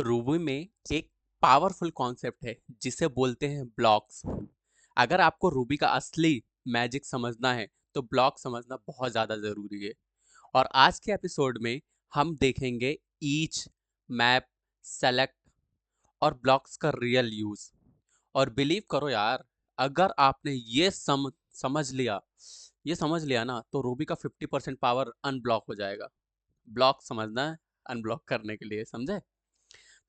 Ruby में एक powerful concept है जिसे बोलते हैं ब्लॉक्स। अगर आपको रूबी का असली मैजिक समझना है तो ब्लॉक समझना बहुत ज़्यादा ज़रूरी है। और आज के एपिसोड में हम देखेंगे ईच, मैप, सेलेक्ट और ब्लॉक्स का रियल यूज़। और बिलीव करो यार, अगर आपने ये समझ लिया ना तो रूबी का 50% पावर अनब्लॉक हो जाएगा। ब्लॉक समझना है अनब्लॉक करने के लिए, समझे?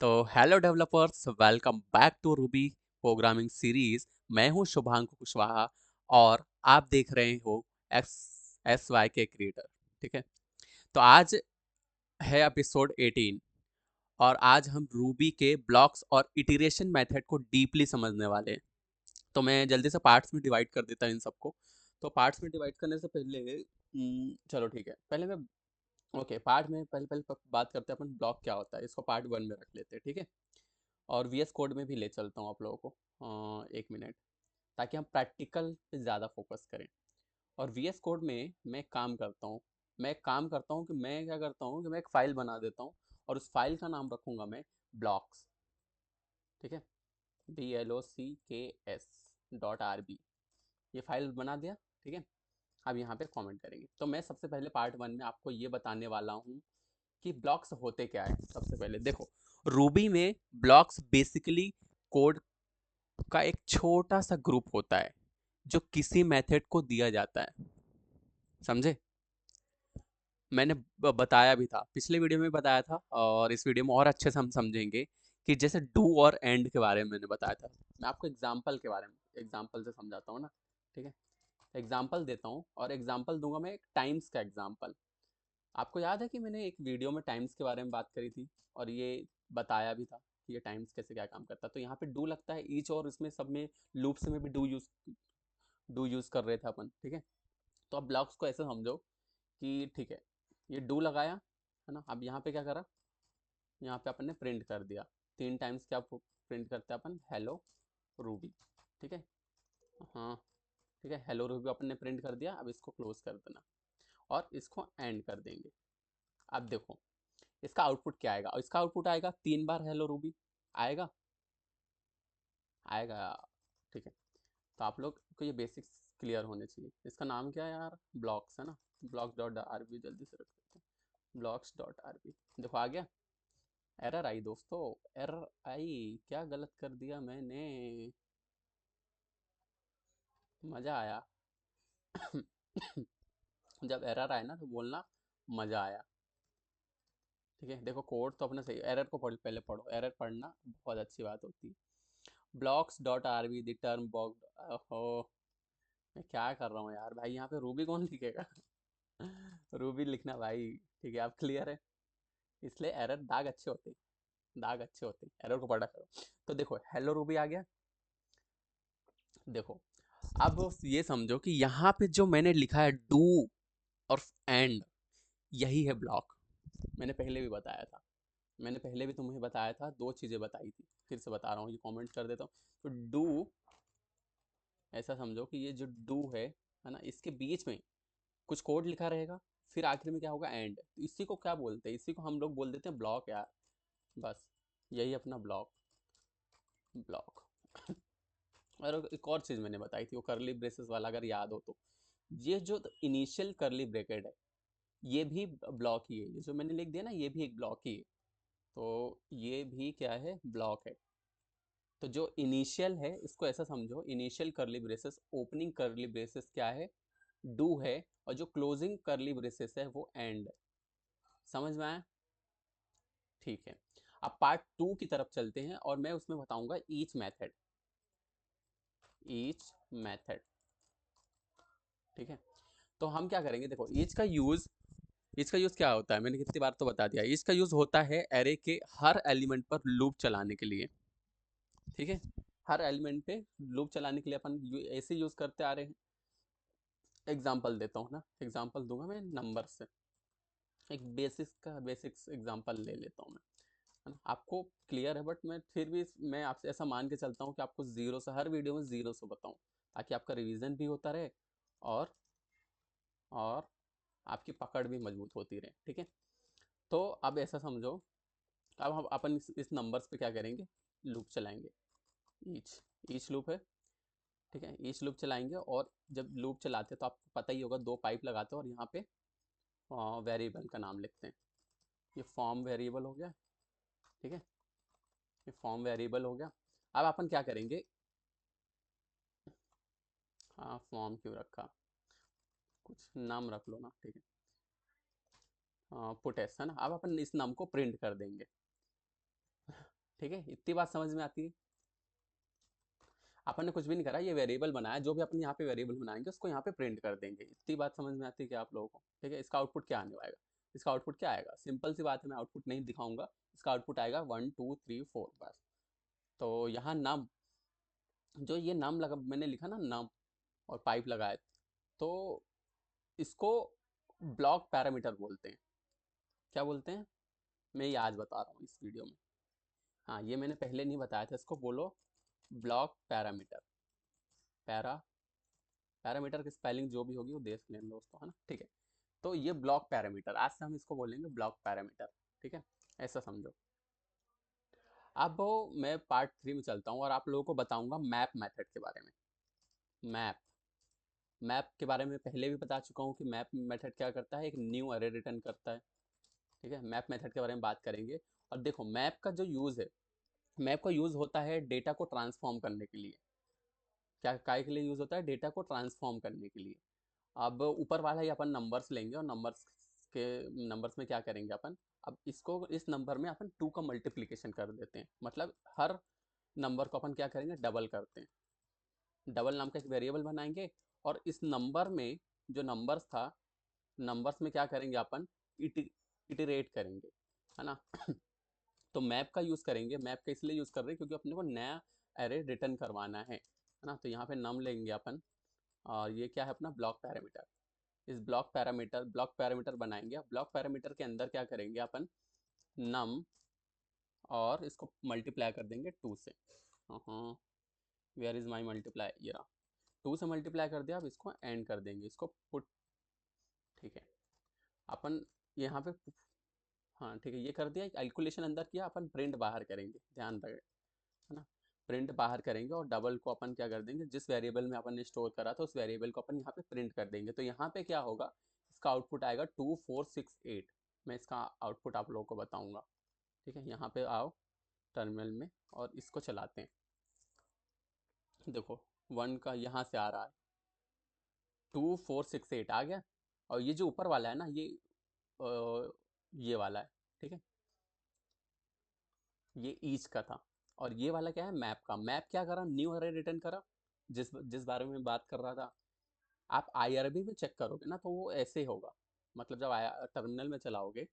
तो hello developers, welcome back to Ruby programming series. मैं हूं शुभांकु कुशवाहा और आप देख रहे हो एस एस वाई के क्रिएटर। ठीक है, तो आज है एपिसोड 18 और आज हम रूबी के ब्लॉक्स और इटरेशन मेथड को डीपली समझने वाले हैं। तो मैं जल्दी से पार्ट्स में डिवाइड कर देता हूं इन सबको। तो पार्ट्स में डिवाइड करने से पहले चलो ठीक है, पहले मैं ओके पार्ट में पहले पहले बात करते हैं अपन ब्लॉक क्या होता है, इसको पार्ट 1 में रख लेते हैं। ठीक है, और वी एस कोड में भी ले चलता हूँ आप लोगों को। एक मिनट, ताकि हम प्रैक्टिकल पे ज़्यादा फोकस करें। और वी एस कोड में मैं एक काम करता हूँ कि मैं क्या करता हूँ कि मैं एक फ़ाइल बना देता हूँ और उस फाइल का नाम रखूँगा मैं ब्लॉक्स। ठीक है, BLOCKS.RB, ये फाइल बना दिया। ठीक है, अब यहाँ पे कमेंट करेंगे। तो मैं सबसे पहले पार्ट 1 में आपको ये बताने वाला हूँ कि ब्लॉक्स होते क्या है। सबसे पहले देखो, रूबी में ब्लॉक्स बेसिकली कोड का एक छोटा सा ग्रुप होता है जो किसी मेथड को दिया जाता है। समझे? मैंने बताया भी था, पिछले वीडियो में बताया था और इस वीडियो में और अच्छे से हम समझेंगे कि जैसे डू और एंड के बारे में मैंने बताया था। मैं आपको एग्जाम्पल के बारे में एग्जाम्पल से समझाता हूँ ना। ठीक है, एग्जाम्पल देता हूँ और एग्जाम्पल दूंगा मैं एक टाइम्स का एग्जाम्पल। आपको याद है कि मैंने एक वीडियो में टाइम्स के बारे में बात करी थी और ये बताया भी था कि ये टाइम्स कैसे क्या काम करता है। तो यहाँ पे डू लगता है ईच, और इसमें सब में लूप्स में भी डू यूज कर रहे थे अपन। ठीक है, तो अब ब्लॉक्स को ऐसे समझो कि ठीक है, ये डू लगाया है ना। अब यहाँ पे क्या करा, यहाँ पे अपन ने प्रिंट कर दिया। 3 टाइम्स क्या प्रिंट करते हैं अपन, हेलो रूबी। ठीक है, हाँ ठीक है, हेलो रूबी अपन ने प्रिंट कर दिया। अब इसको क्लोज कर देना और इसको एंड कर देंगे। अब देखो इसका आउटपुट क्या आएगा, और इसका आउटपुट आएगा 3 बार हेलो रूबी आएगा। आएगा, ठीक है। तो आप लोग को ये बेसिक्स क्लियर होने चाहिए। इसका नाम क्या है यार, ब्लॉक्स है ना। ब्लॉक्स डॉट आर बी जल्दी से रख देते हैं, ब्लॉक्स डॉट आर बी। देखो आ गया। एरर आई दोस्तों, एरर आई। क्या गलत कर दिया मैंने? मज़ा आया। जब एरर आए ना तो बोलना मज़ा आया। ठीक है, देखो कोड तो अपना सही, एरर को पहले पढ़ो, एरर पढ़ना बहुत अच्छी बात होती है। Blocks dot R be the term block. हो, मैं क्या कर रहा हूँ यार भाई, यहाँ पे रूबी कौन लिखेगा? रूबी लिखना भाई। ठीक है, आप क्लियर है? इसलिए एरर दाग अच्छे होते हैं, दाग अच्छे होते हैं, एरर को पढ़ा करो। तो देखो हेलो रूबी आ गया। देखो अब ये समझो कि यहाँ पे जो मैंने लिखा है डू और एंड, यही है ब्लॉक। मैंने पहले भी बताया था, मैंने पहले भी तुम्हें बताया था, 2 चीज़ें बताई थी, फिर से बता रहा हूँ, ये कमेंट कर देता हूँ। तो डू, ऐसा समझो कि ये जो डू है ना, इसके बीच में कुछ कोड लिखा रहेगा, फिर आखिर में क्या होगा, एंड। तो इसी को क्या बोलते हैं, इसी को हम लोग बोल देते हैं ब्लॉक यार। बस यही अपना ब्लॉक, ब्लॉक। और एक और चीज़ मैंने बताई थी, वो करली ब्रेसेस वाला, अगर याद हो तो। ये जो इनिशियल करली ब्रेकेट है, ये भी ब्लॉक ही है। ये जो मैंने लिख दिया ना, ये भी एक ब्लॉक ही है। तो ये भी क्या है, ब्लॉक है। तो जो इनिशियल है इसको ऐसा समझो, इनिशियल करली ब्रेसेस, ओपनिंग करली ब्रेसेस क्या है, डू है। और जो क्लोजिंग करली ब्रेसेस है वो एंड है। समझ में आया? ठीक है, अब पार्ट 2 की तरफ चलते हैं और मैं उसमें बताऊंगा ईच मेथड। ईच मेथड, ठीक है। तो हम क्या करेंगे, देखो ईच का यूज क्या होता है, मैंने कितनी बार तो बता दिया। ईच का यूज होता है एरे के हर एलिमेंट पर लूप चलाने के लिए। ठीक है, हर एलिमेंट पे लूप चलाने के लिए अपन ऐसे यूज करते आ रहे हैं। एग्जाम्पल देता हूँ ना, एग्जाम्पल दूंगा मैं नंबर से। एक बेसिक्स एग्जाम्पल ले लेता हूँ मैं, है ना। आपको क्लियर है, बट मैं फिर भी मैं आपसे ऐसा मान के चलता हूँ कि आपको जीरो से, हर वीडियो में जीरो से बताऊँ, ताकि आपका रिवीजन भी होता रहे और और आपकी पकड़ भी मजबूत होती रहे। ठीक है, तो अब ऐसा समझो अब हम अपन इस नंबर्स पे क्या करेंगे, लूप चलाएंगे। ईच ईच लूप है, ठीक है, ईच लूप चलाएंगे। और जब लूप चलाते हैं तो आपको पता ही होगा, दो पाइप लगाते हैं और यहाँ पे वेरिएबल का नाम लिखते हैं। ये फॉर्म वेरिएबल हो गया, ठीक है, ये फॉर्म वेरिएबल हो गया। अब अपन क्या करेंगे, हाँ फॉर्म क्यों रखा, कुछ नाम रख लो ना, ठीक है, पुटेस है ना। अब अपन इस नाम को प्रिंट कर देंगे, ठीक है, इतनी बात समझ में आती है। अपन ने कुछ भी नहीं करा, ये वेरिएबल बनाया, जो भी अपन यहाँ पे वेरिएबल बनाएंगे उसको यहाँ पे प्रिंट कर देंगे। इतनी बात समझ में आती है क्या आप लोगों को, ठीक है। इसका आउटपुट क्या आने वाला, इसका आउटपुट क्या आएगा, सिंपल सी बात है, मैं आउटपुट नहीं दिखाऊंगा। इसका आउटपुट आएगा 1 2 3 4 बस। तो यहाँ नम, जो ये नम लगा मैंने लिखा ना नम, और पाइप लगाए, तो इसको ब्लॉक पैरामीटर बोलते हैं। क्या बोलते हैं, मैं ये आज बता रहा हूँ इस वीडियो में। हाँ ये मैंने पहले नहीं बताया था, इसको बोलो ब्लॉक पैरामीटर। पैरा पैरामीटर की स्पेलिंग जो भी होगी वो देख लेना दोस्तों, है ना, ठीक है। तो ये ब्लॉक पैरामीटर, आज से हम इसको बोलेंगे ब्लॉक पैरामीटर, ठीक है, ऐसा समझो। अब मैं पार्ट 3 में चलता हूँ और आप लोगों को बताऊंगा मैप मेथड के बारे में। मैप मैप के बारे में पहले भी बता चुका हूँ कि मैप मेथड क्या करता है, एक न्यू अरे रिटर्न करता है, ठीक है। मैप मेथड के बारे में बात करेंगे। और देखो मैप का जो यूज़ है, मैप का यूज़ होता है डेटा को ट्रांसफॉर्म करने के लिए। क्या काय के लिए यूज़ होता है, डेटा को ट्रांसफॉर्म करने के लिए। अब ऊपर वाला ही अपन नंबर्स लेंगे और नंबर्स में क्या करेंगे अपन, अब इसको इस नंबर में अपन 2 का मल्टीप्लिकेशन कर देते हैं, मतलब हर नंबर को अपन क्या करेंगे, डबल करते हैं। डबल नाम का एक वेरिएबल बनाएंगे और इस नंबर में जो नंबर्स था, नंबर्स में क्या करेंगे अपन, इटरेट करेंगे, है ना। तो मैप का यूज़ करेंगे, मैप का इसलिए यूज़ कर रहे हैं क्योंकि अपने को नया एरे रिटर्न करवाना है ना। तो यहाँ पे नम लेंगे अपन, और ये क्या है अपना ब्लॉक पैरामीटर। इस ब्लॉक पैरामीटर बनाएंगे। अब ब्लॉक पैरामीटर के अंदर क्या करेंगे अपन, नम, और इसको मल्टीप्लाई कर देंगे 2 से। हाँ, वेयर इज माई मल्टीप्लाई, ये रहा, 2 से मल्टीप्लाई कर दिया। अब इसको एंड कर देंगे, इसको पुट, ठीक है। अपन यहाँ पे, हाँ ठीक है, ये कर दिया, कैलकुलेशन अंदर किया, अपन प्रिंट बाहर करेंगे, ध्यान रहे, है ना। प्रिंट बाहर करेंगे और डबल को अपन क्या कर देंगे, जिस वेरिएबल में अपन ने स्टोर करा था उस वेरिएबल को अपन यहाँ पे प्रिंट कर देंगे। तो यहाँ पे क्या होगा, इसका आउटपुट आएगा 2468। मैं इसका आउटपुट आप लोगों को बताऊंगा, ठीक है। यहाँ पे आओ टर्मिनल में और इसको चलाते हैं। देखो 1 का यहाँ से आ रहा है, 2468 आ गया। और ये जो ऊपर वाला है ना, ये वाला है, ठीक है, ये ईच का था। और ये वाला क्या है, मैप का। मैप क्या करा, न्यू अरे रिटर्न करा, जिस जिस बारे में बात कर रहा था। आप आईआरबी में चेक करोगे ना तो वो ऐसे होगा, मतलब जब टर्मिनल में चलाओगे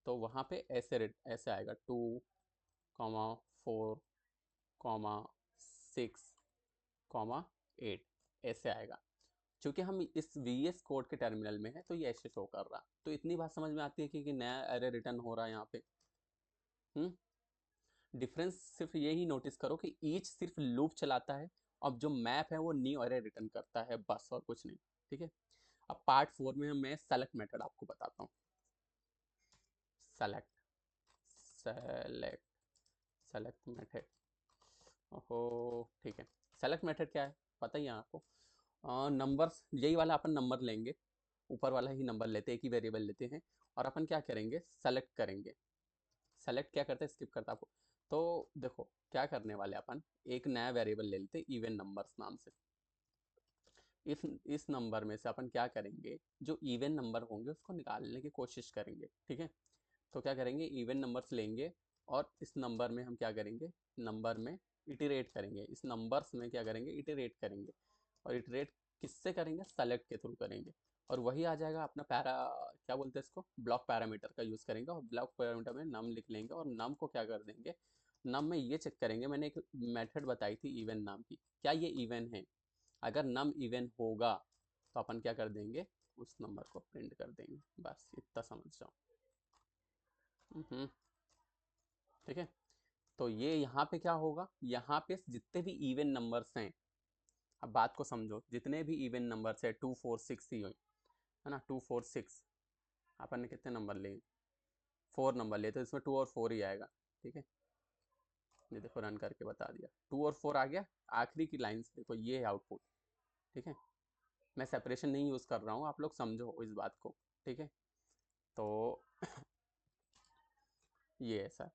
तो वहाँ पे ऐसे आएगा 2,4,6,8 ऐसे आएगा। क्योंकि हम इस VS कोड के टर्मिनल में है तो ये ऐसे शो कर रहा। तो इतनी बात समझ में आती है कि नया एरे रिटर्न हो रहा है यहाँ पे। हम्म डिफरेंस सिर्फ यही नोटिस करो कि ईच सिर्फ लूप चलाता है, अब जो मैप है वो न्यू एरे रिटर्न करता है, बस और कुछ नहीं, ठीक है। अब पार्ट 4 में मैं सेलेक्ट मेथड आपको बताता हूँ। सेलेक्ट सेलेक्ट सेलेक्ट मेथड, ओहो, ठीक है। सेलेक्ट मेथड क्या है पता ही है आपको, नंबर्स, यही वाला अपन नंबर लेंगे, ऊपर वाला ही नंबर लेते हैं, एक ही वेरिएबल लेते हैं। और अपन क्या करेंगे, सेलेक्ट करेंगे। सेलेक्ट क्या करते हैं, स्किप करता आपको। तो देखो क्या करने वाले अपन, एक नया वेरिएबल ले लेते हैं इवन नंबर्स नाम से। इस नंबर में से अपन क्या करेंगे, जो इवन नंबर होंगे उसको निकालने की कोशिश करेंगे, ठीक है। तो क्या करेंगे, इवन नंबर्स लेंगे और इस नंबर में हम क्या करेंगे, नंबर में इटरेट करेंगे, इस नंबर्स में क्या करेंगे, इटरेट करेंगे। और इटरेट किससे करेंगे, सेलेक्ट के थ्रू करेंगे। और वही आ जाएगा अपना क्या बोलते हैं इसको, ब्लॉक पैरामीटर का यूज़ करेंगे। और ब्लॉक पैरामीटर में नम लिख लेंगे और नम को क्या कर देंगे, नम में ये चेक करेंगे, मैंने एक मेथड बताई थी इवन नाम की, क्या ये इवन है। अगर नम इवन होगा तो अपन क्या कर देंगे, उस नंबर को प्रिंट कर देंगे, बस इतना समझ जाओ। ठीक है। तो ये यहाँ पे क्या होगा, यहाँ पे जितने भी इवन नंबर्स हैं, अब बात को समझो, जितने भी इवन नंबर्स है 2 4 6 ही हुई, है ना, 2 4 6, अपन ने कितने नंबर लिए, 4 नंबर लिए तो इसमें 2 और 4 ही आएगा। ठीक है, ये देखो रन करके बता दिया, 2 और 4 आ गया। आखिरी की लाइन्स देखो, ये है आउटपुट। ठीक है, मैं सेपरेशन नहीं यूज़ कर रहा हूँ, आप लोग समझो इस बात को। ठीक है, तो ये है सर।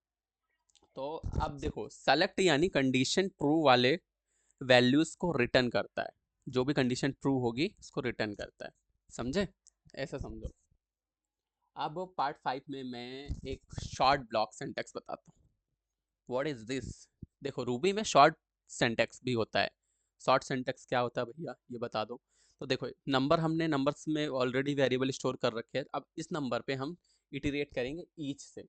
तो अब देखो, सेलेक्ट यानी कंडीशन ट्रू वाले वैल्यूज को रिटर्न करता है। जो भी कंडीशन ट्रू होगी उसको रिटर्न करता है, समझे? ऐसा समझो। अब पार्ट 5 में मैं एक शॉर्ट ब्लॉक सिंटैक्स बताता हूँ। What is this? देखो, रूबी में शॉर्ट सिंटैक्स भी होता है। शॉर्ट सिंटैक्स क्या होता है भैया, ये बता दो। तो देखो, नंबर हमने नंबर्स में ऑलरेडी वेरिएबल स्टोर कर रखे हैं। अब इस नंबर पे हम इटरेट करेंगे ईच से।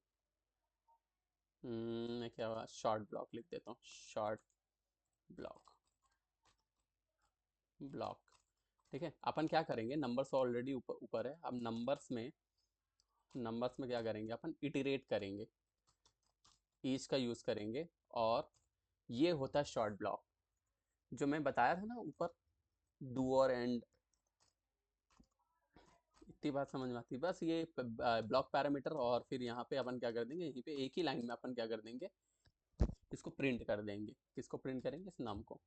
मैं क्या हुआ, शॉर्ट ब्लॉक लिख देता हूँ, शॉर्ट ब्लॉक ब्लॉक। ठीक है, अपन क्या करेंगे, नंबर्स ऑलरेडी ऊपर ऊपर है। अब नंबर्स में क्या करेंगे, अपन इटरेट करेंगे, ईच का यूज़ करेंगे। और ये होता है शॉर्ट ब्लॉक, जो मैं बताया था ना ऊपर, डू और एंड। इतनी बात समझ में आती है बस। ये ब्लॉक पैरामीटर, और फिर यहाँ पे अपन क्या कर देंगे, यहीं पे एक ही लाइन में अपन क्या कर देंगे, इसको प्रिंट कर देंगे। किसको प्रिंट करेंगे, इस नाम को।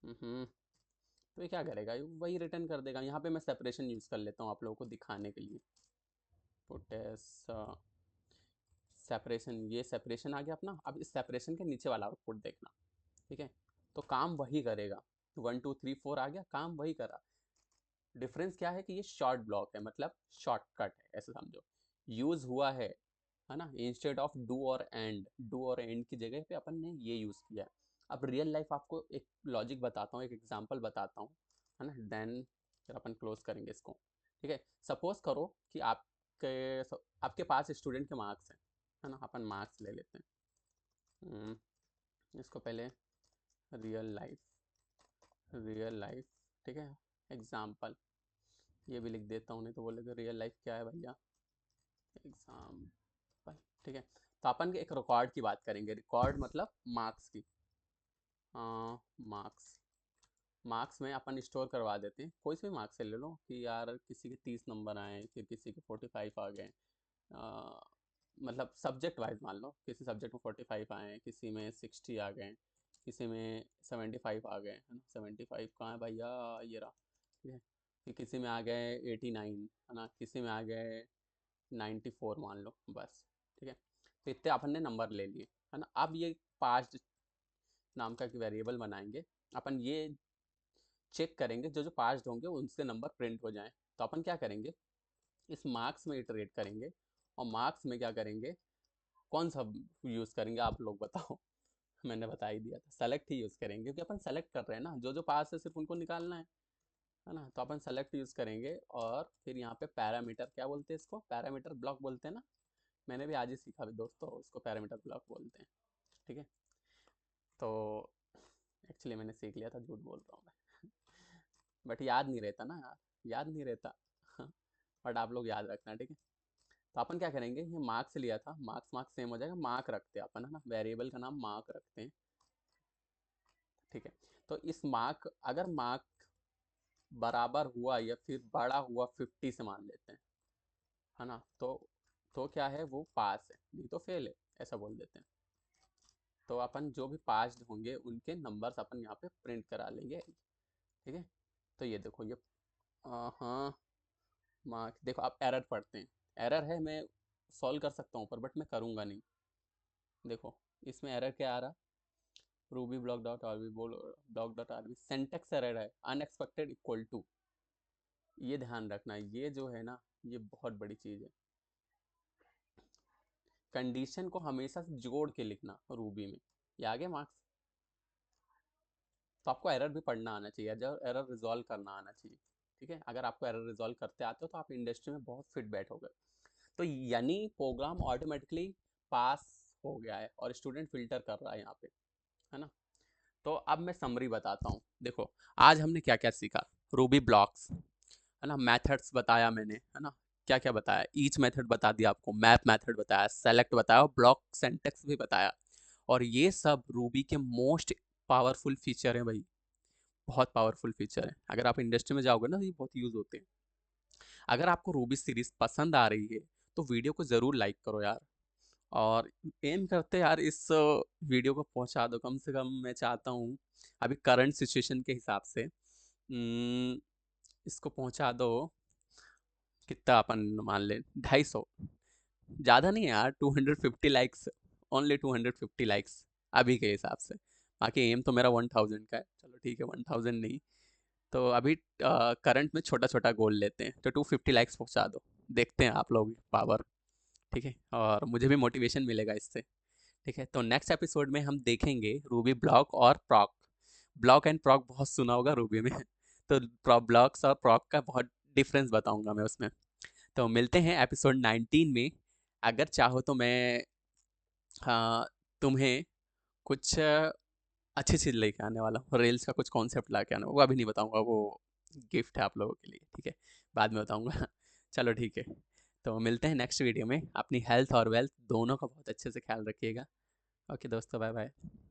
तो ये क्या करेगा, ये वही रिटर्न कर देगा। यहाँ पे मैं सेपरेशन यूज़ कर लेता हूँ आप लोगों को दिखाने के लिए। पुटेस सेपरेशन, ये सेपरेशन आ गया अपना। अब इस सेपरेशन के नीचे वाला आउटपुट देखना। ठीक है, तो काम वही करेगा। 1 2 3 4 आ गया, काम वही करा। डिफरेंस क्या है कि ये शॉर्ट ब्लॉक है, मतलब शॉर्टकट है, ऐसे समझो। यूज हुआ है ना, इंस्टेड ऑफ डू और एंड की जगह पे अपन ने ये यूज किया। अब रियल लाइफ आपको एक लॉजिक बताता हूँ, एक एग्जांपल बताता हूँ, है ना, देन फिर अपन क्लोज करेंगे इसको। ठीक है, सपोज करो कि आपके पास स्टूडेंट के मार्क्स हैं, है ना। अपन मार्क्स ले लेते हैं। इसको पहले रियल लाइफ, ठीक है, एग्जाम्पल ये भी लिख देता हूँ, नहीं तो बोलेगा रियल लाइफ क्या है भैया, एग्जाम्पल। ठीक है, तो अपन एक रिकॉर्ड की बात करेंगे। रिकॉर्ड मतलब मार्क्स की। मार्क्स मार्क्स में अपन स्टोर करवा देते हैं, कोई से भी मार्क्स से ले लो कि यार किसी के 30 नंबर आए, फिर किसी के 45 आ गए। मतलब सब्जेक्ट वाइज मान लो, किसी सब्जेक्ट में 45 आए, किसी में 60 आ गए, किसी में 75 आ गए, है ना। 75 कहाँ है भैया, ये रहा। ठीक है, फिर किसी में आ गए 89, है ना, किसी में आ गए 94 मान लो बस। ठीक है, तो इतने अपन ने नंबर ले लिए, है ना। अब ये पास्ट नाम का एक वेरिएबल बनाएंगे। अपन ये चेक करेंगे जो जो पास्ट होंगे उनसे नंबर प्रिंट हो जाएं। तो अपन क्या करेंगे, इस मार्क्स में इटरेट करेंगे, और मार्क्स में क्या करेंगे, कौन सा यूज़ करेंगे आप लोग बताओ। मैंने बता ही दिया था, सेलेक्ट ही यूज़ करेंगे, क्योंकि अपन सेलेक्ट कर रहे हैं ना, जो जो पास है सिर्फ उनको निकालना है ना। तो अपन सेलेक्ट यूज़ करेंगे, और फिर यहाँ पे पैरामीटर, क्या बोलते हैं इसको, पैरामीटर ब्लॉक बोलते हैं ना। मैंने भी आज ही सीखा भी दोस्तों, इसको पैरामीटर ब्लॉक बोलते हैं। ठीक है, तो एक्चुअली मैंने सीख लिया था, झूठ बोल रहा हूँ मैं। बट याद नहीं रहता ना यार, याद नहीं रहता। बट आप लोग याद रखना, ठीक है। तो अपन क्या करेंगे, ये मार्क्स लिया था, मार्क्स मार्क्स सेम हो जाएगा, मार्क रखते हैं अपन, है ना, वेरिएबल का नाम मार्क रखते हैं। ठीक है, तो इस मार्क, अगर मार्क बराबर हुआ या फिर बड़ा हुआ 50 से मान लेते हैं, है ना, तो क्या है, वो पास है, नहीं तो फेल है, ऐसा बोल देते हैं। तो अपन जो भी पास होंगे उनके नंबर्स अपन यहाँ पे प्रिंट करा लेंगे। ठीक है, तो ये देखो, ये हाँ, मार्क देखो, आप एरर पढ़ते हैं। एरर है, मैं सॉल्व कर सकता हूँ ऊपर, बट मैं करूँगा नहीं। देखो, इसमें एरर क्या आ रहा, Ruby block dot R B बोलो, block dot R B syntax error है, अनएक्सपेक्टेड इक्वल टू। ये ध्यान रखना, ये जो है ना, ये बहुत बड़ी चीज़ है। कंडीशन को हमेशा से जोड़ के लिखना रूबी में। ये आगे मार्क्स, तो आपको एरर भी पढ़ना आना चाहिए, जो एरर रिजॉल्व करना आना चाहिए। ठीक है, अगर आपको एरर रिजॉल्व करते आते हो तो आप इंडस्ट्री में बहुत फिट बैठोगे। तो यानी प्रोग्राम ऑटोमेटिकली पास हो गया है, और स्टूडेंट फिल्टर कर रहा है यहाँ पे, है ना। तो अब मैं समरी बताता हूँ। देखो, आज हमने क्या क्या सीखा, रूबी ब्लॉक्स, है ना, मेथड्स बताया मैंने, है ना, क्या क्या बताया, ईच मेथड बता दिया आपको, मैप मेथड बताया, सेलेक्ट बताया, ब्लॉक सिंटैक्स भी बताया। और ये सब रूबी के मोस्ट पावरफुल फीचर है भाई, बहुत पावरफुल फीचर है। अगर आप इंडस्ट्री में जाओगे ना तो ये बहुत यूज होते हैं। अगर आपको रूबी सीरीज पसंद आ रही है तो वीडियो को ज़रूर लाइक करो यार। और एम करते यार इस वीडियो को पहुंचा दो, कम से कम मैं चाहता हूँ अभी करंट सिचुएशन के हिसाब से इसको पहुंचा दो। कितना अपन मान ले, 250, ज़्यादा नहीं यार, 250 लाइक्स, ओनली 250 लाइक्स अभी के हिसाब से। बाकी एम तो मेरा 1000 का है, चलो ठीक है 1000 नहीं। तो अभी करंट में छोटा छोटा गोल लेते हैं, तो 250 लाइक्स पहुंचा दो, देखते हैं आप लोग पावर। ठीक है, और मुझे भी मोटिवेशन मिलेगा इससे। ठीक है, तो नेक्स्ट एपिसोड में हम देखेंगे रूबी ब्लॉक और प्रॉक। ब्लॉक एंड प्रॉक बहुत सुना होगा रूबी में तो ब्लॉक्स और प्रॉक का बहुत डिफरेंस बताऊंगा मैं उसमें। तो मिलते हैं एपिसोड 19 में। अगर चाहो तो मैं तुम्हें कुछ अच्छी चीज़ लेके आने वाला हूँ, रील्स का कुछ कॉन्सेप्ट ला के आना, वो अभी नहीं बताऊंगा, वो गिफ्ट है आप लोगों के लिए। ठीक है, बाद में बताऊंगा चलो ठीक है, तो मिलते हैं नेक्स्ट वीडियो में। अपनी हेल्थ और वेल्थ दोनों का बहुत अच्छे से ख्याल रखिएगा। ओके दोस्तों, बाय बाय।